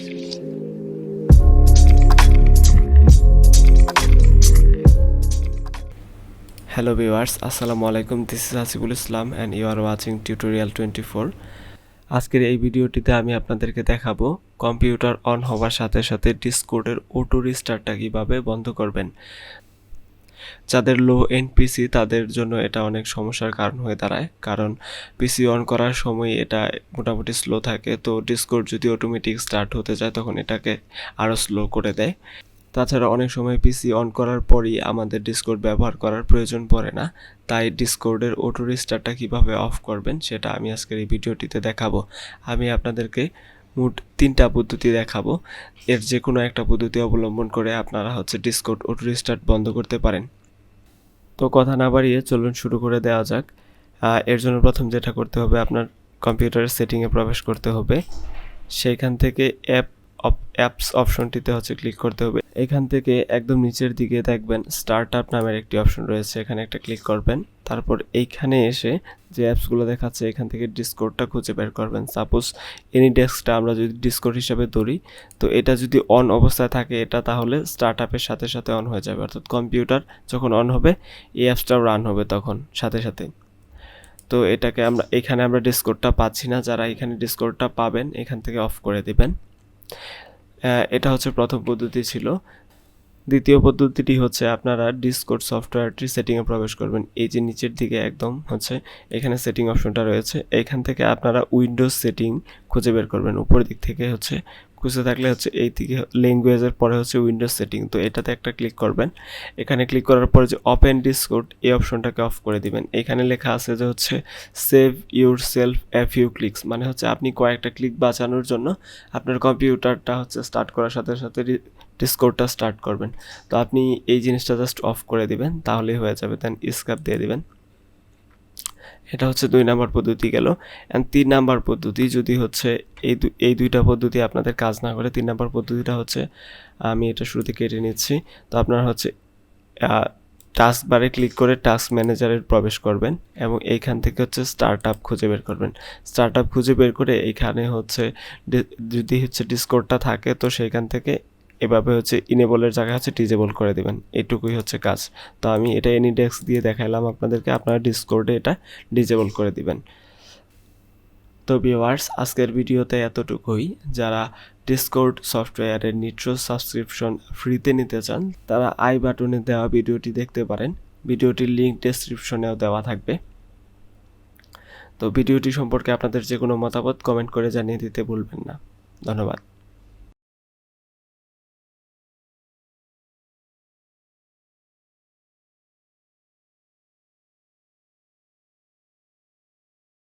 Hello viewers, Assalamu alaikum. This is Hasibul Islam and you are watching Tutorial 24. আজকের এই ভিডিওটিতে আমি আপনাদেরকে দেখাবো কম্পিউটার অন হওয়ার সাথে সাথে ডিসকর্ডের অটো রিস্টার্টটা কিভাবে বন্ধ করবেন। যাদের লো এন্ড পিসি তাদের জন্য এটা অনেক সমস্যার কারণ হয়ে দাঁড়ায়, কারণ পিসি অন করার সময় এটা মোটামুটি স্লো থাকে, তো ডিসকর্ড যদি অটোমেটিক স্টার্ট হতে যায় তখন এটাকে আরও স্লো করে দেয়। তাছাড়া অনেক সময় পিসি অন করার পরই আমাদের ডিসকর্ড ব্যবহার করার প্রয়োজন পড়ে না, তাই ডিসকর্ডের অটো রিস্টার্টটা কীভাবে অফ করবেন সেটা আমি আজকের এই ভিডিওটিতে দেখাবো। আমি আপনাদেরকে মোট 3টা পদ্ধতি দেখাবো, এর যে কোনো একটা পদ্ধতি অবলম্বন করে আপনারা ডিসকর্ড অটো রিস্টার্ট বন্ধ করতে পারেন। তো কথা না বাড়িয়ে চলুন শুরু করে দেওয়া যাক। এর জন্য প্রথম যেটা করতে হবে, আপনার কম্পিউটারের সেটিংয়ে প্রবেশ করতে হবে। সেইখান থেকে অ্যাপস অপশনটিতে ক্লিক করতে হবে। এখান থেকে একদম নিচের দিকে দেখবেন স্টার্টআপ নামের একটি অপশন রয়েছে, এখানে একটা ক্লিক করবেন। তারপর এইখানে এসে যে অ্যাপসগুলো দেখাচ্ছে এখান থেকে ডিসকর্ডটা খুঁজে বের করবেন। সাপোজ এনিডেস্কটা আমরা যদি ডিসকর্ড হিসাবে ধরি, তো এটা যদি অন অবস্থায় থাকে এটা তাহলে স্টার্টআপের সাথে সাথে অন হয়ে যাবে, অর্থাৎ কম্পিউটার যখন অন হবে এই অ্যাপসটাও রান হবে তখন সাথে সাথে। তো এটাকে এখানে আমরা ডিসকর্ডটা পাচ্ছি না, যারা এখানে ডিসকর্ডটা পাবেন এখান থেকে অফ করে দিবেন। এটা প্রথম পদ্ধতি ছিল। দ্বিতীয় পদ্ধতিটি আপনারা ডিসকর্ড সফটওয়্যারটির সেটিংয়ে প্রবেশ করবেন। এই যে নিচের দিকে একদম এখানে সেটিং অপশনটা রয়েছে, এখান থেকে আপনারা উইন্ডোজ সেটিং খুঁজে বের করবেন। উপরের দিক থেকে খুঁজে থাকলে এই দিকে ল্যাঙ্গুয়েজের পরে উইন্ডোজ সেটিং, তো এটাতে একটা ক্লিক করবেন। এখানে ক্লিক করার পরে যে ওপেন ডিসকর্ড এই অপশনটাকে অফ করে দিবেন। এখানে লেখা আছে যে save your self a few clicks, মানে আপনি কয়েকটা ক্লিক বাঁচানোর জন্য আপনার কম্পিউটারটা স্টার্ট করার সাথে সাথে ডিসকর্ডটা স্টার্ট করবেন। তো আপনি এই জিনিসটা জাস্ট অফ করে দিবেন, তাহলেই হয়ে যাবে। দেন স্কেপ দিয়ে দিবেন। এটা 2 নাম্বার পদ্ধতি গেল। অ্যান্ড 3 নাম্বার পদ্ধতি যদি এই দুইটা পদ্ধতি আপনাদের কাজ না করে, 3 নাম্বার পদ্ধতিটা আমি এটা শুরুতে কেটে নিচ্ছি। তো আপনার টাস্ক বারে ক্লিক করে টাস্ক ম্যানেজারে প্রবেশ করবেন এবং এইখান থেকে স্টার্টআপ খুঁজে বের করবেন। স্টার্টআপ খুঁজে বের করে এইখানে যদি ডিসকর্ডটা থাকে তো সেইখান থেকে এভাবে ইনেবলের জায়গায় ডিজেবল করে দেবেন। এইটুকুই কাজ। তো আমি এটা এনিডেস্ক দিয়ে দেখাইলাম আপনাদেরকে, আপনারা ডিসকর্ডে এটা ডিজেবল করে দিবেন। তো ভিউয়ার্স, আজকের ভিডিওতে এতটুকুই। যারা ডিসকর্ড সফটওয়্যারের নিট্রো সাবস্ক্রিপশন ফ্রিতে নিতে চান তারা আই বাটনে দেওয়া ভিডিওটি দেখতে পারেন। ভিডিওটির লিঙ্ক ডেসক্রিপশনেও দেওয়া থাকবে। তো ভিডিওটি সম্পর্কে আপনাদের যে কোনো মতামত কমেন্ট করে জানিয়ে দিতে ভুলবেন না। ধন্যবাদ।